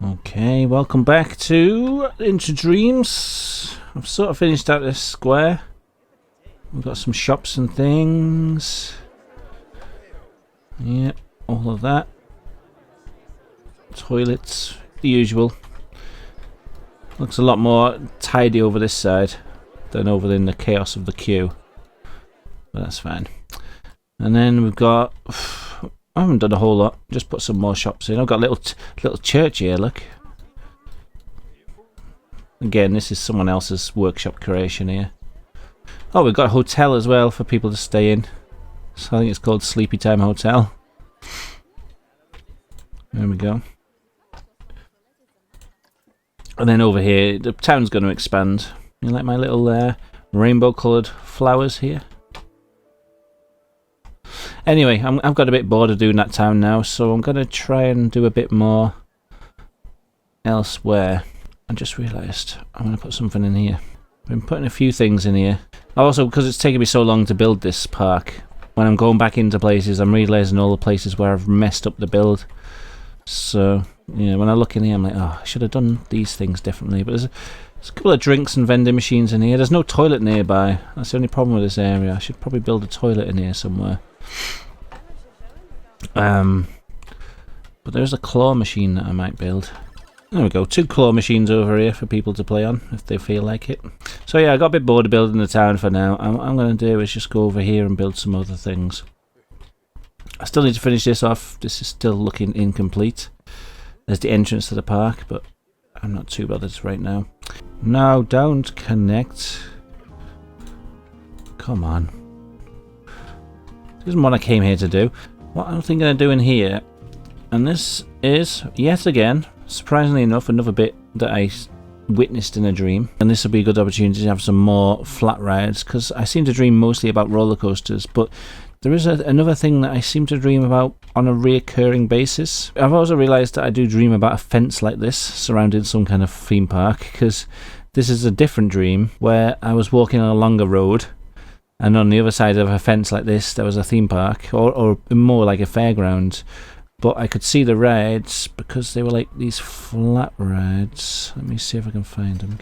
Okay, welcome back to Into Dreams. I've sort of finished out this square. We've got some shops and things. Yep, all of that. Toilets, the usual. Looks a lot more tidy over this side than over in the chaos of the queue. But that's fine. And then we've got... I haven't done a whole lot. Just put some more shops in. I've got a little church here, look. Again, this is someone else's workshop creation here. Oh, we've got a hotel as well for people to stay in. So I think it's called Sleepy Time Hotel. There we go. And then over here, the town's going to expand. You like my little rainbow-coloured flowers here? Anyway, I've got a bit bored of doing that town now, so I'm going to try and do a bit more elsewhere. I just realised I'm going to put something in here. I've been putting a few things in here. Also, because it's taken me so long to build this park, when I'm going back into places, I'm realising all the places where I've messed up the build. So, yeah, when I look in here, I'm like, oh, I should have done these things differently. But there's a couple of drinks and vending machines in here. There's no toilet nearby. That's the only problem with this area. I should probably build a toilet in here somewhere. But there's a claw machine that I might build. There we go, 2 claw machines over here for people to play on if they feel like it. So yeah, I got a bit bored of building the town for now. What I'm going to do is just go over here and build some other things. I still need to finish this off. This is still looking incomplete. There's the entrance to the park, but I'm not too bothered right now. No, don't connect. Come on. This isn't what I came here to do. What I'm thinking of doing here, and this is, yet again, surprisingly enough, another bit that I witnessed in a dream. And this will be a good opportunity to have some more flat rides, because I seem to dream mostly about roller coasters, but there is another thing that I seem to dream about on a reoccurring basis. I've also realised that I do dream about a fence like this surrounding some kind of theme park, because this is a different dream where I was walking along a road, and on the other side of a fence like this, there was a theme park, or more like a fairground. But I could see the rides because they were like these flat rides. Let me see if I can find them.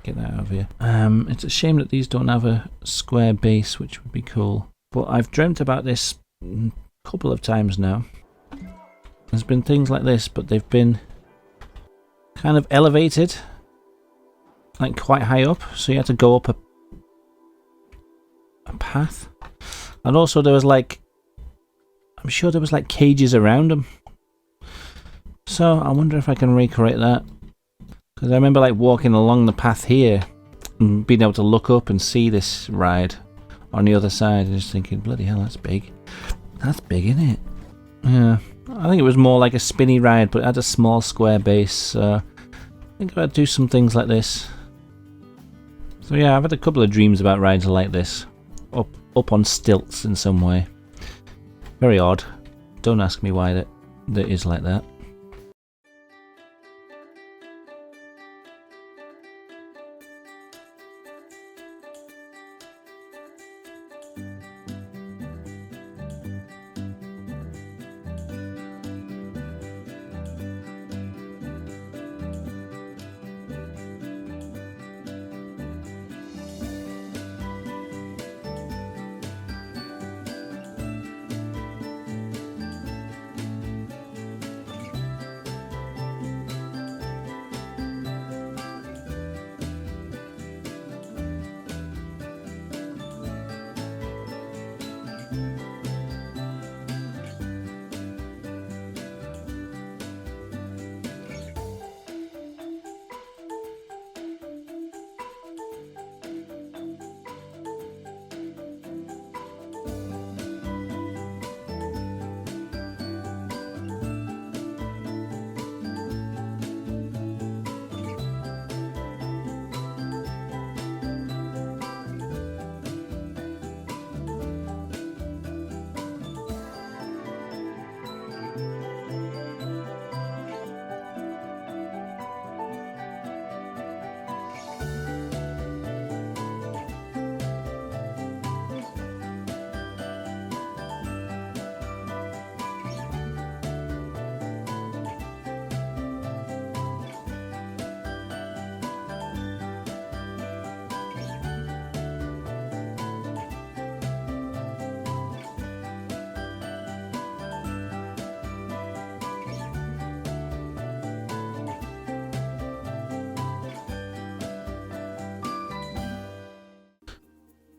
Get that out of here. It's a shame that these don't have a square base, which would be cool. But I've dreamt about this a couple of times now. There's been things like this, but they've been kind of elevated, like quite high up. So you had to go up a path. And also there was like, I'm sure there was like cages around them. So I wonder if I can recreate that. Because I remember like walking along the path here and being able to look up and see this ride on the other side and just thinking, bloody hell, that's big. That's big, isn't it? Yeah. I think it was more like a spinny ride, but it had a small square base. So I think I'd do some things like this. So yeah, I've had a couple of dreams about rides like this. Up on stilts in some way. Very odd. Don't ask me why that is like that.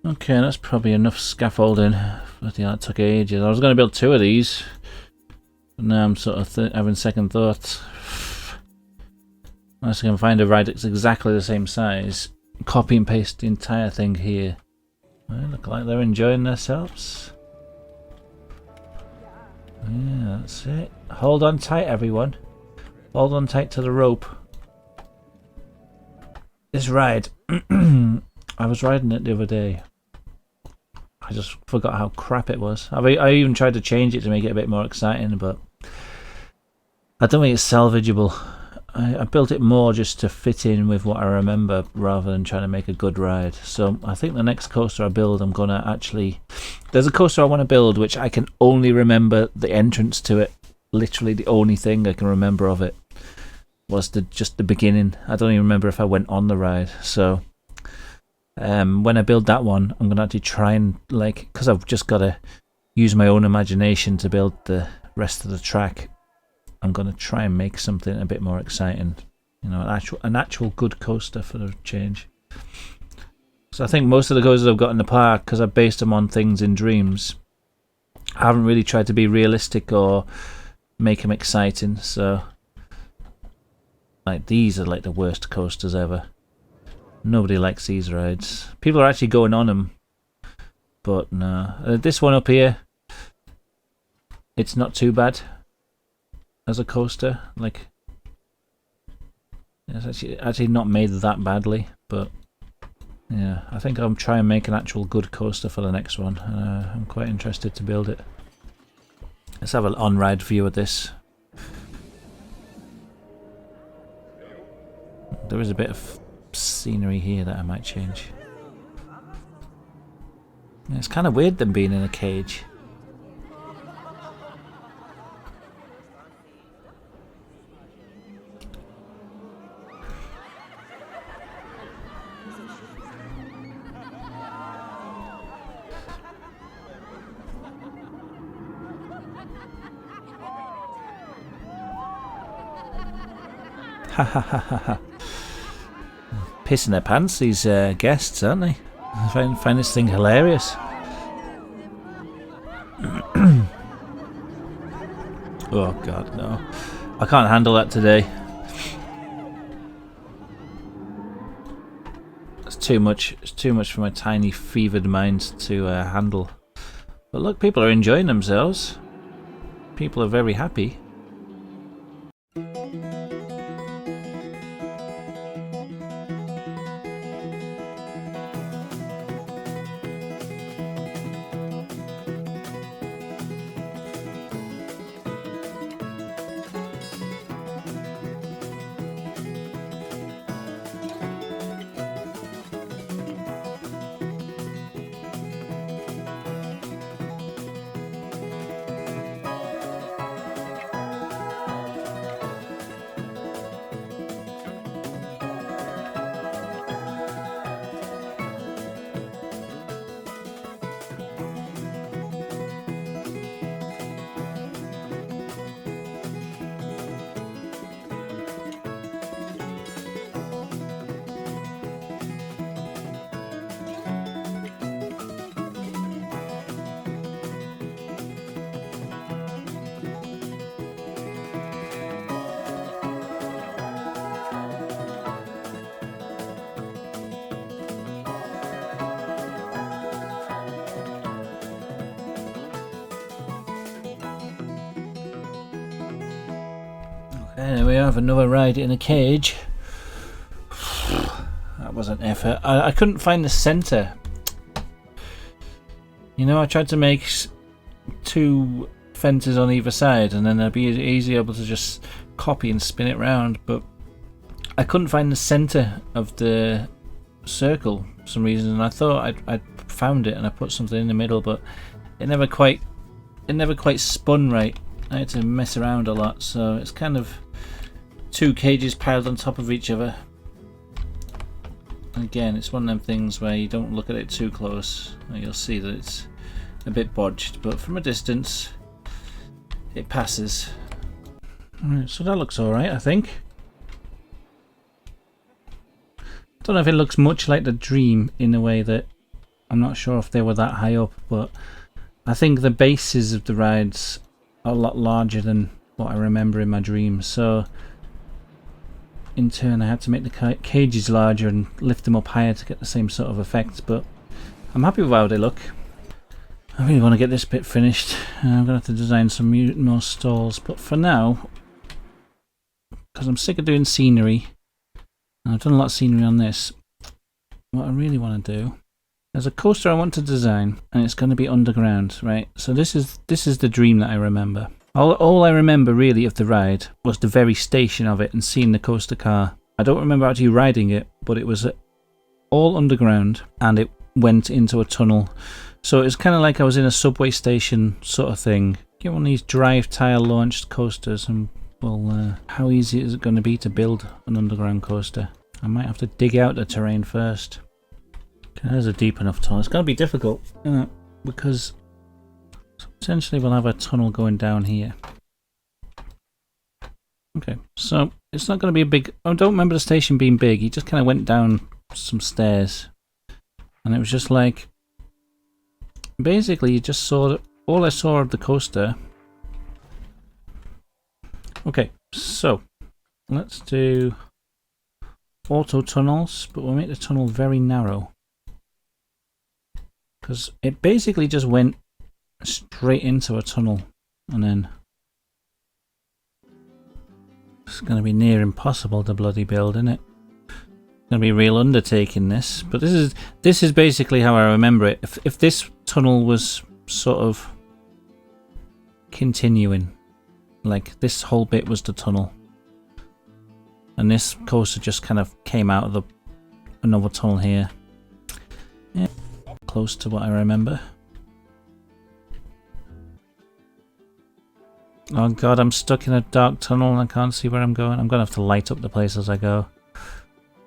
Okay, that's probably enough scaffolding. Bloody hell, it took ages. I was going to build 2 of these. But now I'm sort of having second thoughts. Unless I can find a ride that's exactly the same size. Copy and paste the entire thing here. They look like they're enjoying themselves. Yeah, that's it. Hold on tight, everyone. Hold on tight to the rope. This ride, I was riding it the other day. I just forgot how crap it was. I even tried to change it to make it a bit more exciting, but I don't think it's salvageable. I built it more just to fit in with what I remember rather than trying to make a good ride. So I think the next coaster I build, I'm going to actually... There's a coaster I want to build which I can only remember the entrance to it. Literally the only thing I can remember of it was just the beginning. I don't even remember if I went on the ride. So when I build that one, I'm going to actually try and, like, because I've just got to use my own imagination to build the rest of the track, I'm going to try and make something a bit more exciting. You know, an actual good coaster for the change. So I think most of the coasters I've got in the park, because I've based them on things in dreams, I haven't really tried to be realistic or make them exciting. So, like, these are like the worst coasters ever. Nobody likes these rides. People are actually going on them, but no. This one up here, it's not too bad as a coaster. Like, it's actually not made that badly, but yeah, I think I'll try and make an actual good coaster for the next one. I'm quite interested to build it. Let's have an on-ride view of this. There is a bit of scenery here that I might change. Yeah, it's kind of weird them being in a cage. Ha ha ha ha ha. Pissing their pants, these guests, aren't they? I find this thing hilarious. Oh god, no. I can't handle that today. It's too much. It's too much for my tiny fevered mind to handle. But look, people are enjoying themselves. People are very happy. There we have another ride in a cage. That was an effort. I couldn't find the centre. You know, I tried to make 2 fences on either side and then I'd be easy able to just copy and spin it round, but I couldn't find the centre of the circle for some reason, and I thought I'd found it and I put something in the middle, but it never quite spun right. I had to mess around a lot, so it's kind of 2 cages piled on top of each other. Again, it's one of them things where you don't look at it too close and you'll see that it's a bit bodged, but from a distance it passes. Alright, so that looks alright, I think. Don't know if it looks much like the Dream in the way that I'm not sure if they were that high up, but I think the bases of the rides are a lot larger than what I remember in my dreams. So in turn I had to make the cages larger and lift them up higher to get the same sort of effect, but I'm happy with how they look. I really want to get this bit finished. I'm going to have to design some more stalls, but for now, because I'm sick of doing scenery, and I've done a lot of scenery on this, what I really want to do, there's a coaster I want to design, and it's going to be underground, right? So this is the dream that I remember. All I remember really of the ride was the very station of it and seeing the coaster car. I don't remember actually riding it, but it was all underground, and it went into a tunnel. So it's kind of like I was in a subway station sort of thing. Get one of these drive tire launched coasters, and well, how easy is it going to be to build an underground coaster? I might have to dig out the terrain first. Okay, there's a deep enough tunnel. It's going to be difficult, because potentially we'll have a tunnel going down here. Okay, so it's not going to be a big... I don't remember the station being big. He just kind of went down some stairs, and it was just like... Basically, you just saw that all I saw of the coaster. Okay, so let's do auto tunnels, but we'll make the tunnel very narrow, because it basically just went straight into a tunnel, and then it's going to be near impossible to bloody build, isn't it? Going to be a real undertaking, this, but this is basically how I remember it. If this tunnel was sort of continuing, like this whole bit was the tunnel, and this coaster just kind of came out of another tunnel here. Yeah, close to what I remember. Oh god, I'm stuck in a dark tunnel and I can't see where I'm going. I'm gonna have to light up the place as I go.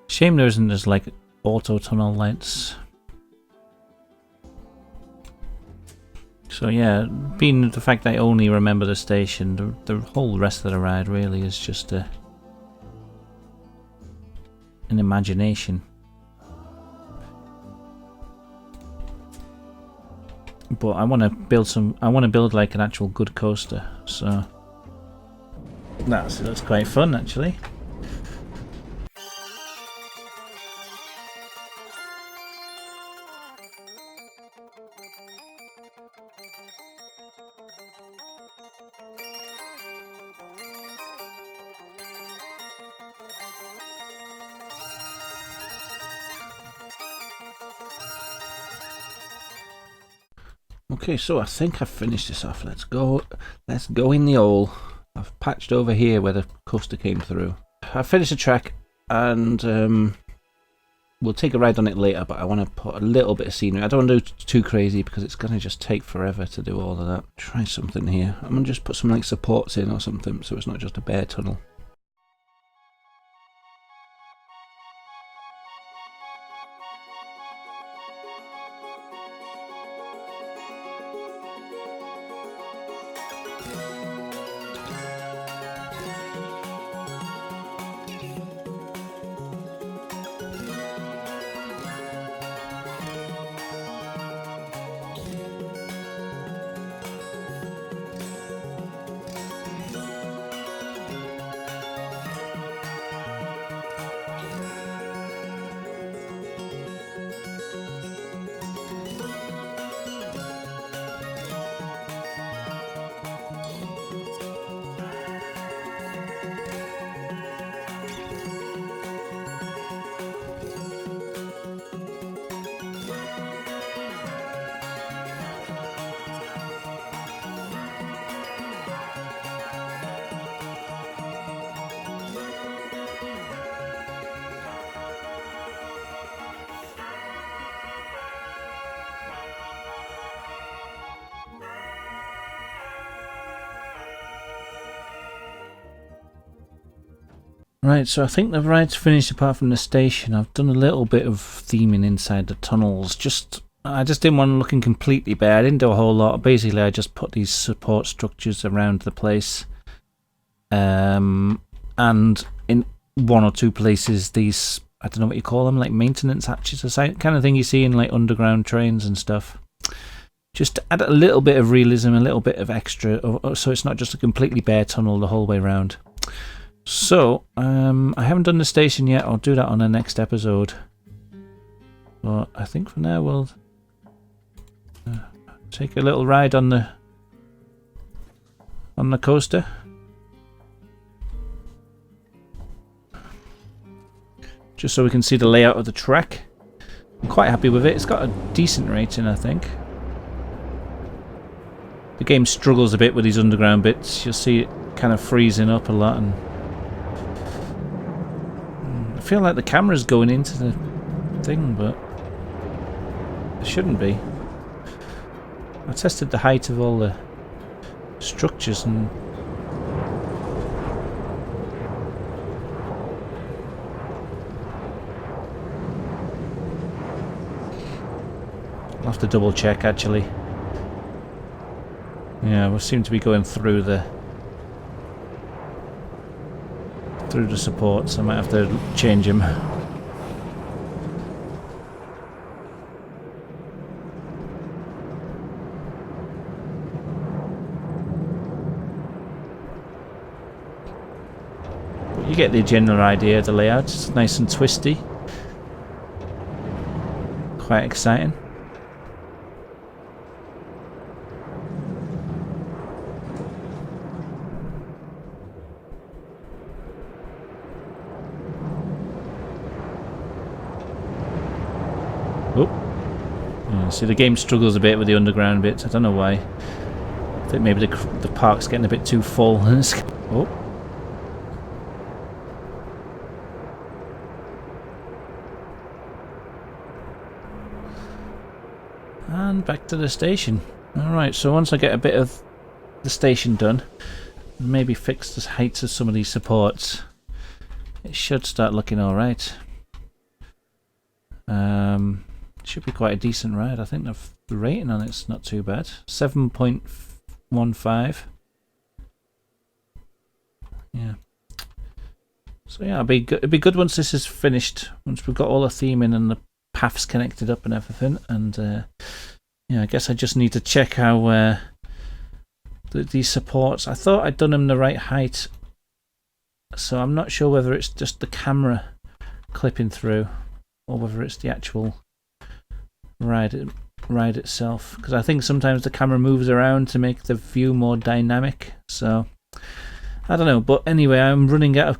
Shame there isn't just like auto tunnel lights. So yeah, being the fact that I only remember the station, the whole rest of the ride really is just an imagination. But I want to build like an actual good coaster, so that's quite fun actually. Okay, so I think I've finished this off. Let's go in the hole. I've patched over here where the coaster came through. I've finished the track, and we'll take a ride on it later, but I want to put a little bit of scenery. I don't want to do too crazy because it's going to just take forever to do all of that. Try something here. I'm going to just put some like supports in or something so it's not just a bare tunnel. Right, so I think the ride's finished apart from the station. I've done a little bit of theming inside the tunnels. I just didn't want it looking completely bare. I didn't do a whole lot. Basically, I just put these support structures around the place. And in one or two places, these I don't know what you call them, like maintenance hatches, the kind of thing you see in like underground trains and stuff. Just to add a little bit of realism, a little bit of extra, so it's not just a completely bare tunnel the whole way round. So, I haven't done the station yet. I'll do that on the next episode. But I think for now we'll take a little ride on the coaster. Just so we can see the layout of the track. I'm quite happy with it. It's got a decent rating, I think. The game struggles a bit with these underground bits. You'll see it kind of freezing up a lot, and I feel like the camera's going into the thing, but it shouldn't be. I tested the height of all the structures and I'll have to double check actually. Yeah, we seem to be going through the supports. I might have to change them. But you get the general idea of the layout. It's nice and twisty. Quite exciting. See, the game struggles a bit with the underground bits. I don't know why. I think maybe the park's getting a bit too full. Oh. And back to the station. Alright, so once I get a bit of the station done, maybe fix the heights of some of these supports, it should start looking alright. Should be quite a decent ride. I think the rating on it's not too bad. 7.15. Yeah. So yeah, it'll be good once this is finished. Once we've got all the theming and the paths connected up and everything. And yeah, I guess I just need to check how these supports. I thought I'd done them the right height, so I'm not sure whether it's just the camera clipping through or whether it's the actual ride itself, because I think sometimes the camera moves around to make the view more dynamic, so I don't know. But anyway, I'm running out of